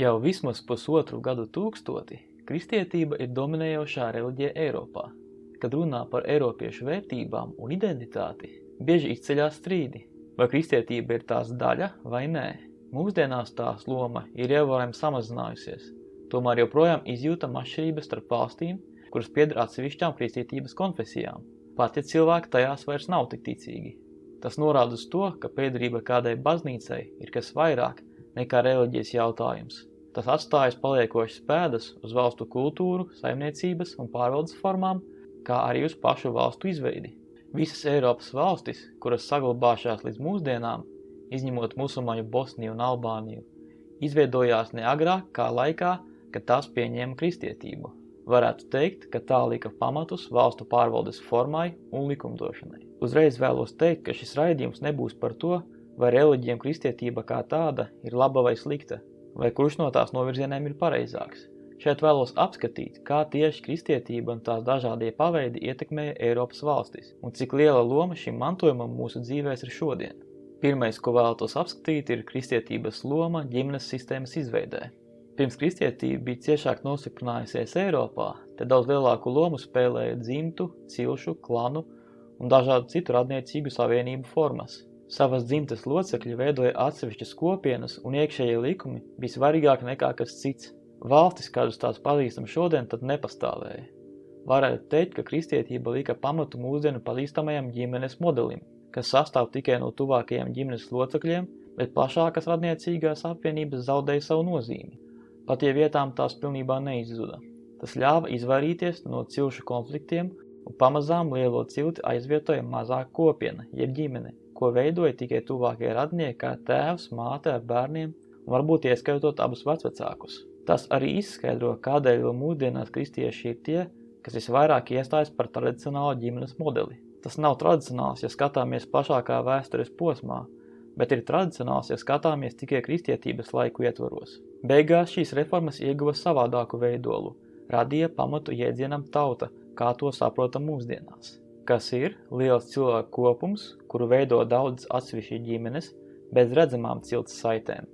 Jau vismaz pusotru gadu tūkstoti kristietība ir dominējošā reliģija Eiropā. Kad runā par eiropiešu vērtībām un identitāti, bieži izceļās strīdi, vai kristietība ir tās daļa vai nē. Mūsdienās tās loma ir ievērojami samazinājusies, tomēr joprojām izjūtam atšķirības starp valstīm, kuras pieder atsevišķām kristietības konfesijām, pat ja cilvēki tajās vairs nav tik ticīgi. Tas norāda uz to, ka piederība kādai baznīcai ir kas vairāk nekā reliģijas jautājums. Tas atstājas paliekošas pēdas uz valstu kultūru, saimniecības un pārvaldes formām, kā arī uz pašu valstu izveidi. Visas Eiropas valstis, kuras saglabājušās līdz mūsdienām, izņemot musulmaņu Bosniju un Albāniju, izveidojās ne agrāk kā laikā, kad tās pieņēma kristietību. Varētu teikt, ka tā lika pamatus valstu pārvaldes formai un likumdošanai. Uzreiz vēlos teikt, ka šis raidījums nebūs par to, vai reliģija un kristietība kā tāda ir laba vai slikta, vai kurš no tās novirzieniem ir pareizāks. Šeit vēlos apskatīt, kā tieši kristietība un tās dažādie paveidi ietekmēja Eiropas valstis, un cik liela loma šim mantojumam mūsu dzīvēs ir šodien. Pirmais, ko vēlētos apskatīt, ir kristietības loma ģimenes sistēmas izveidē. Pirms kristietība bija ciešāk nostiprinājusies Eiropā, te daudz lielāku lomu spēlēja dzimtu, cilšu, klanu un dažādu citu radniecīgu savienību formas. Savas dzimtes locekļi veidoja atsevišķas kopienas un iekšējie likumi bija svarīgāk nekā kas cits. Valstis, kādus tās pazīstam šodien, tad nepastāvēja. Varētu teikt, ka kristietība lika pamatu mūsdienu pazīstamajam ģimenes modelim, kas sastāv tikai no tuvākajiem ģimenes locekļiem, bet plašākas radniecīgās apvienības zaudēja savu nozīmi. Pat ja vietām tās pilnībā neizzuda. Tas ļāva izvairīties no cilšu konfliktiem un pamazām lielo cilti aizvietoja mazāka kopiena, jeb ģimene, ko veidoja tikai tuvākie radnieki kā tēvs, māte ar bērniem un varbūt ieskaitot abus vecvecākus. Tas arī izskaidro, kādēļ vēl mūsdienās kristieši ir tie, kas visvairāk iestājas par tradicionālo ģimenes modeli. Tas nav tradicionāls, ja skatāmies plašākā vēstures posmā, bet ir tradicionāls, ja skatāmies tikai kristietības laiku ietvaros. Beigās šīs reformas ieguva savādāku veidolu, radīja pamatu jēdzienam tauta, kā to saprotam mūsdienās. Kas ir liels cilvēku kopums, kuru veido daudzas atsevišķi ģimenes bez redzamām cilts saitēm,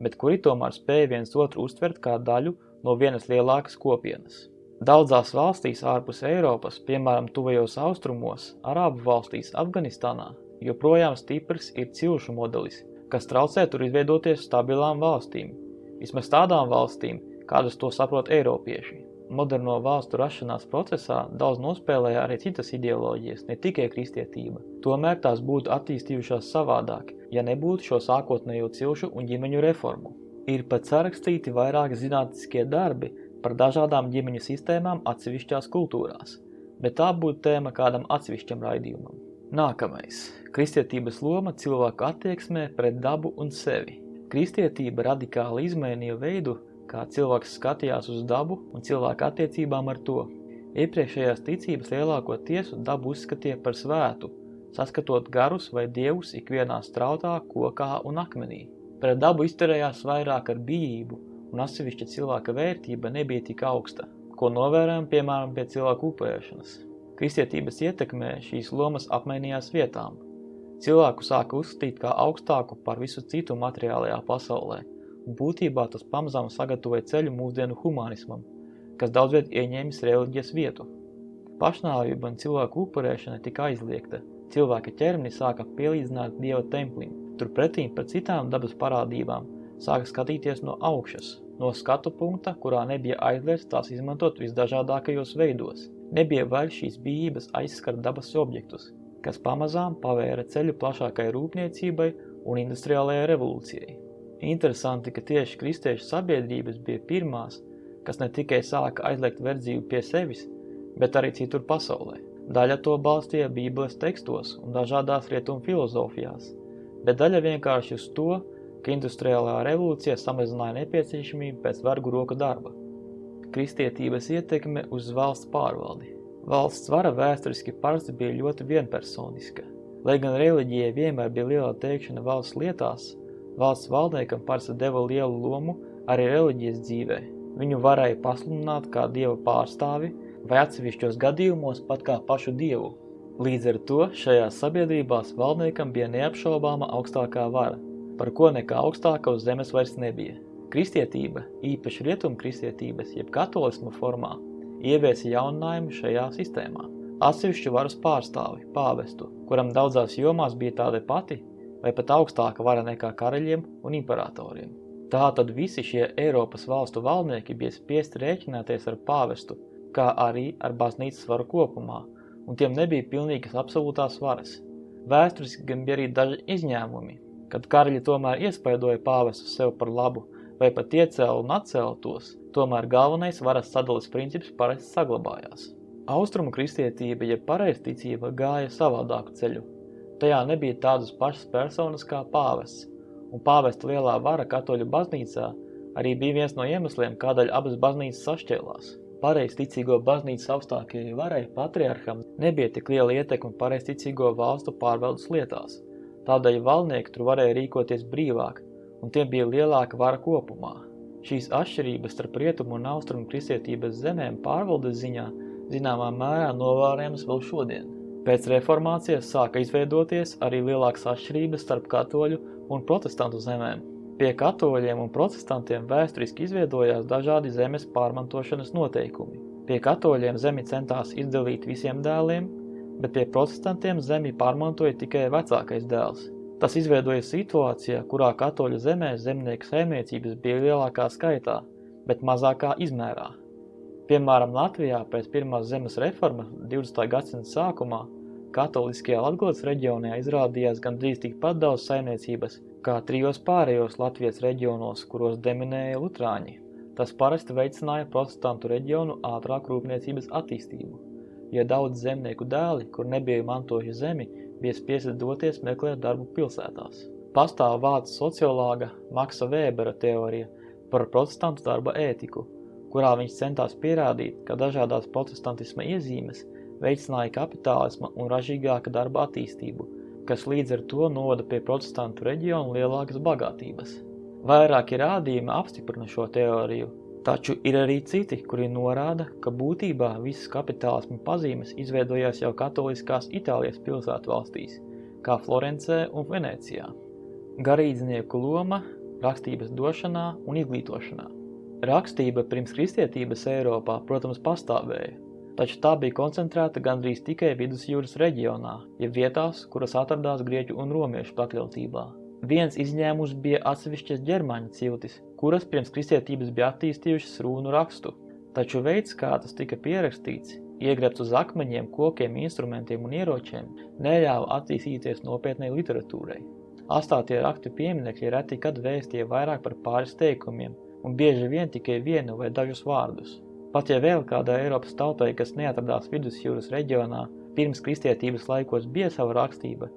bet kuri tomēr spēja viens otru uztvert kā daļu no vienas lielākas kopienas. Daudzās valstīs ārpus Eiropas, piemēram tuvajos austrumos, Arābu valstīs, Afganistānā, joprojām stiprs ir cilšu modelis, kas traucē tur izveidoties stabilām valstīm. Vismaz tādām valstīm, kādas to saprot eiropieši. Moderno valstu rašanās procesā daudz nospēlēja arī citas ideoloģijas, ne tikai kristietība. Tomēr tās būtu attīstījušās savādāk, ja nebūtu šo sākotnējo cilšu un ģimeņu reformu. Ir pat sarakstīti vairāki zinātniskie darbi par dažādām ģimeņu sistēmām atsevišķās kultūrās, bet tā būtu tēma kādam atsevišķam raidījumam. Nākamais. Kristietības loma cilvēku attieksmē pret dabu un sevi. Kristietība radikāli izmainīja veidu, kā cilvēks skatījās uz dabu un cilvēku attiecībām ar to. Iepriekšējās ticības lielāko tiesu dabu uzskatīja par svētu, saskatot garus vai dievus ikvienā strautā, kokā un akmenī. Pret dabu izturējās vairāk ar bijību, un atsevišķa cilvēka vērtība nebija tik augsta, ko novērojam piemēram pie cilvēku upurēšanas. Kristietības ietekmē šīs lomas apmainījās vietām. Cilvēku sāka uzskatīt kā augstāku par visu citu materiālajā pasaulē, un būtībā tas pamazām sagatavoja ceļu mūsdienu humanismam, kas daudzviet ieņēmis reliģijas vietu. Pašnāvība un cilvēku upurēšana tika aizliegta. Cilvēka ķermeni sāka pielīdzināt Dieva templim. Turpretīm par citām dabas parādībām sāka skatīties no augšas, no skatu punkta, kurā nebija aizliegts tās izmantot visdažādākajos veidos. Nebija vairs šīs bijības aizskart dabas objektus, kas pamazām pavēra ceļu plašākai rūpniecībai un industriālajai revolūcijai. Interesanti, ka tieši kristiešu sabiedrības bija pirmās, kas ne tikai sāka aizliegt verdzību pie sevis, bet arī citur pasaulē. Daļa to balstīja Bībeles tekstos un dažādās rietumu filozofijās, bet daļa vienkārši uz to, ka industriālā revolūcija samazināja nepieciešamību pēc vergu roku darba. Kristietības ietekme uz valsts pārvaldi. Valsts vara vēsturiski parasti bija ļoti vienpersoniska. Lai gan reliģijai vienmēr bija liela teikšana valsts lietās, valsts valdniekam parasti deva lielu lomu arī reliģijas dzīvē. Viņu varēja pasludināt kā dieva pārstāvi vai atsevišķos gadījumos pat kā pašu dievu. Līdz ar to šajās sabiedrībās valdniekam bija neapšaubāma augstākā vara, par ko nekā augstāka uz zemes vairs nebija. kristietība, īpaši rietumkristietības, jeb katolisma formā, ieviesa jauninājumu šajā sistēmā. Atsevišķu varas pārstāvi, pāvestu, kuram daudzās jomās bija tāda pati vai pat augstāka vara nekā karaļiem un imperatoriem. Tātad visi šie Eiropas valstu valdnieki bija spiesti rēķināties ar pāvestu, kā arī ar baznīcas varu kopumā, un tiem nebija pilnīgas absolūtās varas. Vēsturiski gan bija arī daži izņēmumi, kad karaļi tomēr iespaidoja pāvestu sev par labu vai pat iecēla un atcēla tos, tomēr galvenais varas sadalas princips parasti saglabājās. Austrumu kristietība, ja pareizticība, gāja savādāku ceļu. Tajā nebija tādas pašas personas kā pāvests, un pāvesta lielā vara katoļu baznīcā arī bija viens no iemesliem, kādēļ abas baznīcas sašķēlās. Pareizticīgo baznīcas augstākajai varai, patriarham, nebija tik liela ietekme pareizticīgo valstu pārvaldes lietās. Tādēļ valdnieki tur varēja rīkoties brīvāk, un tiem bija lielāka vara kopumā. Šīs atšķirības starp rietumu un austrumu kristietības zemēm pārvaldes ziņā zināmā mērā novērojams vēl šodien. Pēc reformācijas sāka izveidoties arī lielākas atšķirības starp katoļu un protestantu zemēm. Pie katoļiem un protestantiem vēsturiski izveidojās dažādi zemes pārmantošanas noteikumi. Pie katoļiem zemi centās izdalīt visiem dēliem, bet pie protestantiem zemi pārmantoja tikai vecākais dēls. Tas izveidoja situācijā, kurā katoļu zemēs zemnieku saimniecības bija lielākā skaitā, bet mazākā izmērā. Piemēram, Latvijā pēc pirmās zemes reformas 20. gadsimta sākumā katoliskajā Latgales reģionā izrādījās gandrīz tikpat daudz saimniecības, kā trijos pārējos Latvijas reģionos, kuros dominēja lutrāņi. Tas parasti veicināja protestantu reģionu ātrāku rūpniecības attīstību, jo daudz zemnieku dēli, kur nebija mantojuši zemi, bija spiesti doties meklēt darbu pilsētās. Pastāv vācu sociologa Maksa Vēbera teorija par protestantu darba ētiku, kurā viņš centās pierādīt, ka dažādās protestantisma iezīmes veicināja kapitālisma un ražīgāka darba attīstību, kas līdz ar to novada pie protestantu reģionu lielākas bagātības. Vairāki rādījumi apstiprina šo teoriju, taču ir arī citi, kuri norāda, ka būtībā visas kapitālisma pazīmes izveidojās jau katoliskās Itālijas pilsētu valstīs, kā Florencē un Venecijā. Garīdznieku loma rakstības došanā un izglītošanā. Rakstība pirms kristietības Eiropā, protams, pastāvēja, taču tā bija koncentrēta gandrīz tikai Vidusjūras reģionā, ja vietās, kuras atradās grieķu un romiešu pakļautībā. Viens izņēmums bija atsevišķas ģermaņu ciltis, kuras pirms kristietības bija attīstījušas runu rakstu, taču veids, kā tas tika pierakstīts, iegrebts uz akmeņiem, kokiem, instrumentiem un ieročiem, neļāva attīstīties nopietnai literatūrai. Astātie rakstu pieminekļi reti kad vēstīja vairāk par pāris teikumiem, un bieži vien tikai vienu vai dažus vārdus. Pat ja vēl kādā Eiropas tautai, kas neatradās Vidusjūras reģionā, pirms kristietības laikos bija sava rakstība,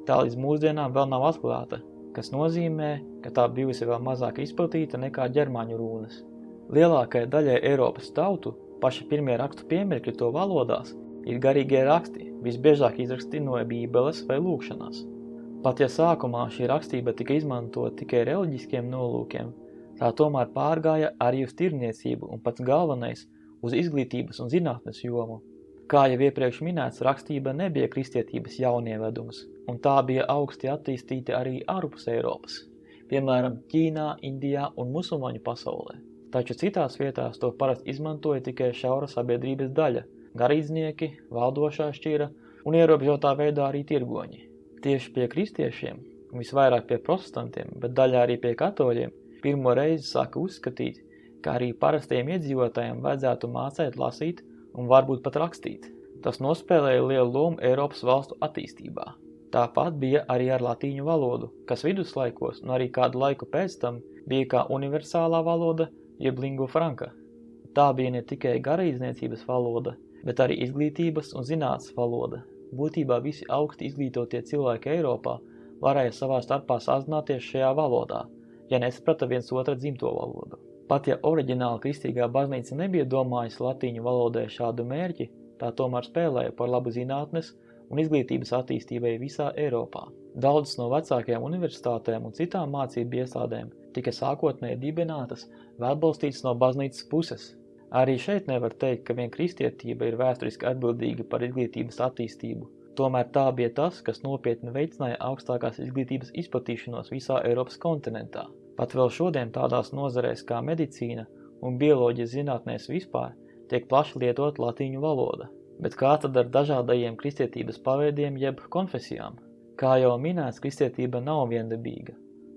tā līdz mūsdienām vēl nav atklāta, kas nozīmē, ka tā bijusi vēl mazāk izplatīta nekā ģermaņu rūnas. Lielākajai daļai Eiropas tautu paši pirmie rakstu piemirkļi to valodās ir garīgie raksti, visbiežāk izraksti no bībeles vai lūkšanās. Pat ja sākumā šī rakstība tika izmantota tikai reliģiskiem nolūkiem, tā tomēr pārgāja arī uz tirniecību un pats galvenais uz izglītības un zinātnes jomu. Kā jau iepriekš minēts, rakstība nebija kristietības jaunievedums, un tā bija augsti attīstīta arī ārpus Eiropas, piemēram, Ķīnā, Indijā un musulmaņu pasaulē. Taču citās vietās to parasti izmantoja tikai šaura sabiedrības daļa, garīdznieki, valdošā šķira un ierobežotā veidā arī tirgoņi. Tieši pie kristiešiem, visvairāk pie protestantiem, bet daļā arī pie katoļiem, pirmo reizi sāka uzskatīt, ka arī parastiem iedzīvotājiem vajadzētu mācēt lasīt un varbūt pat rakstīt. Tas nospēlēja lielu lomu Eiropas valstu attīstībā. Tāpat bija arī ar latīņu valodu, kas viduslaikos un arī kādu laiku pēc tam bija kā universālā valoda, jeb lingua franca. Tā bija ne tikai garīdzniecības valoda, bet arī izglītības un zinātnes valoda. Būtībā visi augsti izglītotie cilvēki Eiropā varēja savā starpā sazināties šajā valodā, ja nesaprata viens otra dzimto valodu. Pat ja oriģināli kristīgā baznīca nebija domājusi latīņu valodai šādu mērķi, tā tomēr spēlēja par labu zinātnes un izglītības attīstībai visā Eiropā. Daudzas no vecākajām universitātēm un citām mācību iestādēm tika sākotnēji dibinātas vai atbalstītas no baznīcas puses. Arī šeit nevar teikt, ka vien kristietība ir vēsturiski atbildīga par izglītības attīstību. Tomēr tā bija tas, kas nopietni veicināja augstākās izglītības izplatīšanos visā Eiropas kontinentā. Pat vēl šodien tādās nozarēs kā medicīna un bioloģijas zinātnēs vispār tiek plaši lietot latīņu valoda. Bet kā tad ar dažādajiem kristietības paveidiem jeb konfesijām? Kā jau minēts, kristietība nav viendabīga.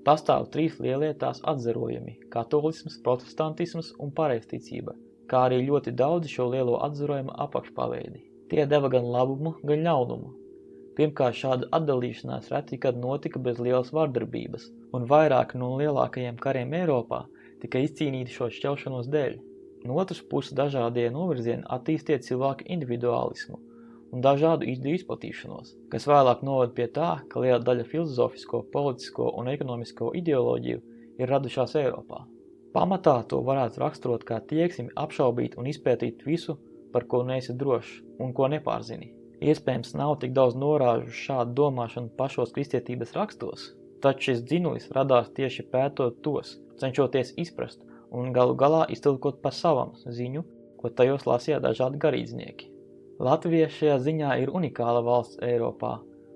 Pastāv 3 lielie tās atzarojumi – katolisms, protestantisms un pareizticība, kā arī ļoti daudzi šo lielo atzarojumu apakšpaveidi. Tie deva gan labumu, gan ļaunumu. Pirmkārt, šāda atdalīšanās reti kad notika bez lielas vardarbības, un vairāki no lielākajiem kariem Eiropā tika izcīnīti šo šķelšanos dēļ. No otras puses dažādie novirzieni attīstīja cilvēku individuālismu un dažādu ideju izplatīšanos, kas vēlāk noved pie tā, ka liela daļa filozofisko, politisko un ekonomisko ideoloģiju ir radušās Eiropā. Pamatā to varētu raksturot kā tieksmi apšaubīt un izpētīt visu, par ko neesi drošs un ko nepārzini. Iespējams, nav tik daudz norāžu uz šādu domāšanu pašos kristietības rakstos, taču šis dzinulis radās tieši pētot tos, cenšoties izprast un galu galā iztulkot par savam ziņu, ko tajos lasīja dažādi garīdznieki. Latvija šajā ziņā ir unikāla valsts Eiropā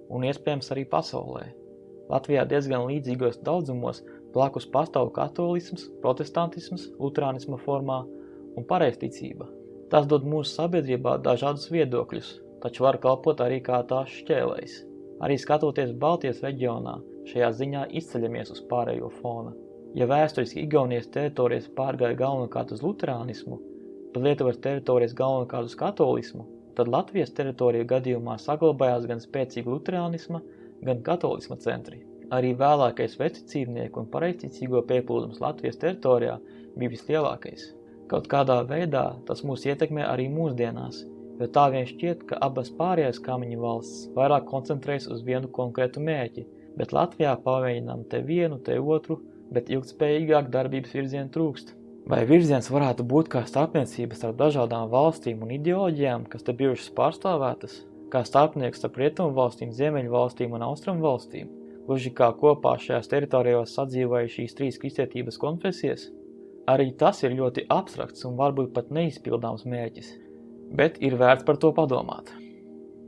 un iespējams arī pasaulē. Latvijā diezgan līdzīgos daudzumos blakus pastāv katolisms, protestantisms, luterānisma formā un pareizticība. Tas dod mūsu sabiedrībā dažādus viedokļus, taču var kalpot arī kā tās šķēlējs. Arī skatoties Baltijas reģionā, šajā ziņā izceļamies uz pārējo fona. Ja vēsturiski Igaunijas teritorijas pārgāja galvenokārt uz luterānismu, bet Lietuvas teritorijas galvenokārt uz katolismu, tad Latvijas teritorija gadījumā saglabājās gan spēcīga luterānisma, gan katolisma centri. Arī vēlākais vecticībnieku un pareizticīgo pieplūdums Latvijas teritorijā bija vislielākais. Kaut kādā veidā tas mūs ietekmē arī mūsdienās, jo tā vien šķiet, ka abas pārējās kaimiņu valsts vairāk koncentrējas uz vienu konkrētu mērķi, bet Latvijā pamēģinām te vienu, te otru, bet ilgtspējīgāk darbības virzienu trūkst. Vai virziens varētu būt kā starpniecības starp dažādām valstīm un ideoloģijām, kas te bijušas pārstāvētas, kā starpnieks starp rietumu valstīm, ziemeļu valstīm un austrumu valstīm, gluži kā kopā šajās teritorijās sadzīvoja šīs 3 kristietības konfesijas? Arī tas ir ļoti abstrakts un varbūt pat neizpildāms mērķis, bet ir vērts par to padomāt.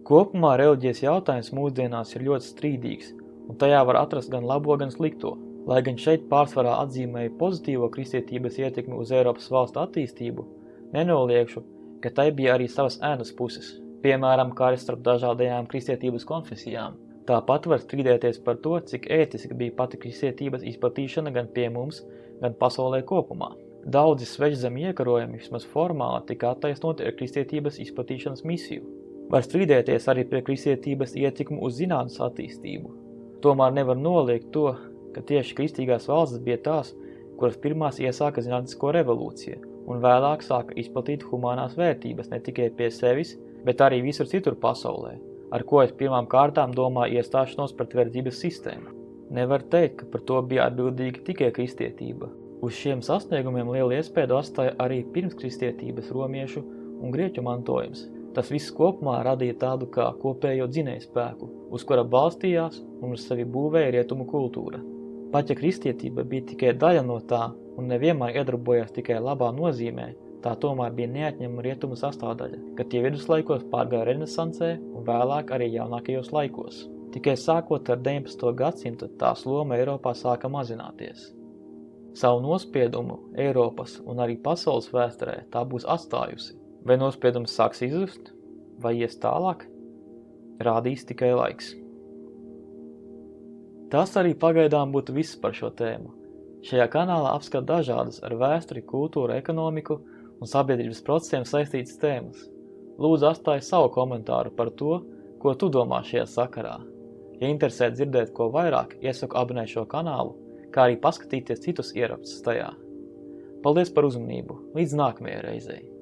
Kopumā reliģijas jautājums mūsdienās ir ļoti strīdīgs, un tajā var atrast gan labo, gan slikto. Lai gan šeit pārsvarā atzīmēja pozitīvo kristietības ietekmi uz Eiropas valstu attīstību, nenoliekšu, ka tai bija arī savas ēnas puses, piemēram, kā arī starp dažādajām kristietības konfesijām. Tāpat var strīdēties par to, cik ētiski bija pati kristietības izplatīšana gan pie mums, gan pasaulē kopumā. Daudzi svešzemi iekarojumi vismaz formāli tika attaisnoti ar kristietības izplatīšanas misiju. Var strīdēties arī pie kristietības ietekmu uz zinātnes attīstību. Tomēr nevar noliegt to, ka tieši kristīgās valstis bija tās, kuras pirmās iesāka zinātnisko revolūciju un vēlāk sāka izplatīt humānās vērtības ne tikai pie sevis, bet arī visur citur pasaulē, ar ko es pirmām kārtām domāju iestāšanos pret verdzības sistēmu. Nevar teikt, ka par to bija atbildīga tikai kristietība. Uz šiem sasniegumiem lielu iespēju atstāja arī pirmskristietības romiešu un grieķu mantojums. Tas viss kopumā radīja tādu kā kopējo dzinējspēku, uz kura balstījās un uz sevi būvēja rietumu kultūra. Pat ja kristietība bija tikai daļa no tā un nevienmēr iedarbojās tikai labā nozīmē, tā tomēr bija neatņemama rietumu sastāvdaļa, kad tie viduslaikos pārgāja renesansē un vēlāk arī jaunākajos laikos. Tikai sākot ar 19. gadsimtu tās loma Eiropā sāka mazināties. Savu nospiedumu Eiropas un arī pasaules vēsturē tā būs atstājusi. Vai nospiedums sāks izzust, vai ies tālāk, rādīs tikai laiks. Tas arī pagaidām būtu viss par šo tēmu. Šajā kanālā apskat dažādas ar vēsturi, kultūru, ekonomiku un sabiedrības procesiem saistītas tēmas. Lūdzu atstāj savu komentāru par to, ko tu domā šajā sakarā. Ja interesē dzirdēt ko vairāk, iesaku abonēt šo kanālu, kā arī paskatīties citus ierakstus tajā. Paldies par uzmanību, līdz nākamajai reizei!